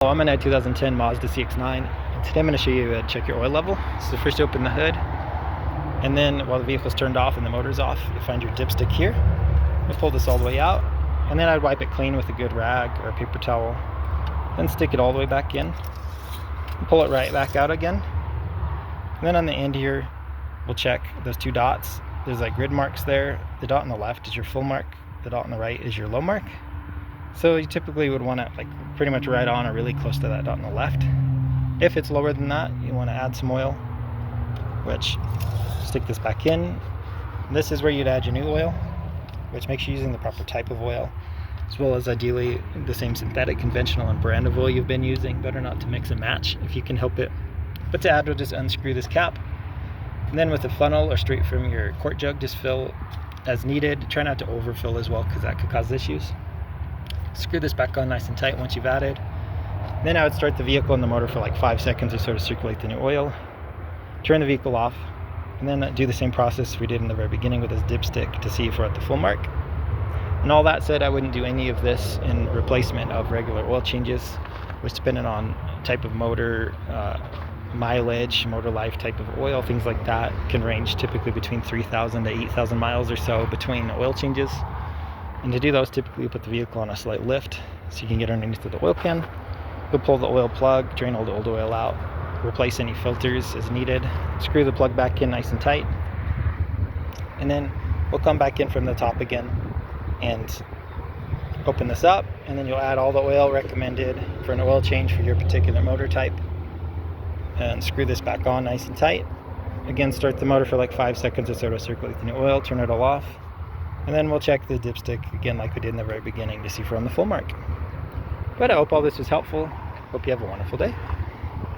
I'm in a 2010 Mazda CX-9, and today I'm going to show you how to check your oil level. So first you open the hood, and then while the vehicle's turned off and the motor's off, you find your dipstick here. You pull this all the way out, and then I'd wipe it clean with a good rag or a paper towel. Then stick it all the way back in, and pull it right back out again. And then on the end here, we'll check those two dots. There's like grid marks there. The dot on the left is your full mark. The dot on the right is your low mark. So you typically would want to like pretty much right on or really close to that dot on the left. If it's lower than that, you want to add some oil, which stick this back in. This is where you'd add your new oil, which makes you using the proper type of oil, as well as ideally the same synthetic, conventional, and brand of oil you've been using. Better not to mix and match if you can help it. But to add, we'll just unscrew this cap, and then with a funnel or straight from your quart jug, just fill as needed. Try not to overfill as well, because that could cause issues. Screw this back on nice and tight once you've added. Then I would start the vehicle and the motor for like 5 seconds or so to circulate the new oil. Turn the vehicle off, and then do the same process we did in the very beginning with this dipstick to see if we're at the full mark. And all that said, I wouldn't do any of this in replacement of regular oil changes, which depending on type of motor, mileage, motor life, type of oil, things like that, can range typically between 3,000 to 8,000 miles or so between oil changes. And to do those, typically you put the vehicle on a slight lift so you can get underneath of the oil can. You'll pull the oil plug, drain all the old oil out, replace any filters as needed, screw the plug back in nice and tight, and then we'll come back in from the top again and open this up, and then you'll add all the oil recommended for an oil change for your particular motor type, and screw this back on nice and tight. Again, start the motor for like 5 seconds or so to circulate the new oil, turn it all off. And then we'll check the dipstick again like we did in the very beginning to see if we're on the full mark. But I hope all this was helpful. Hope you have a wonderful day.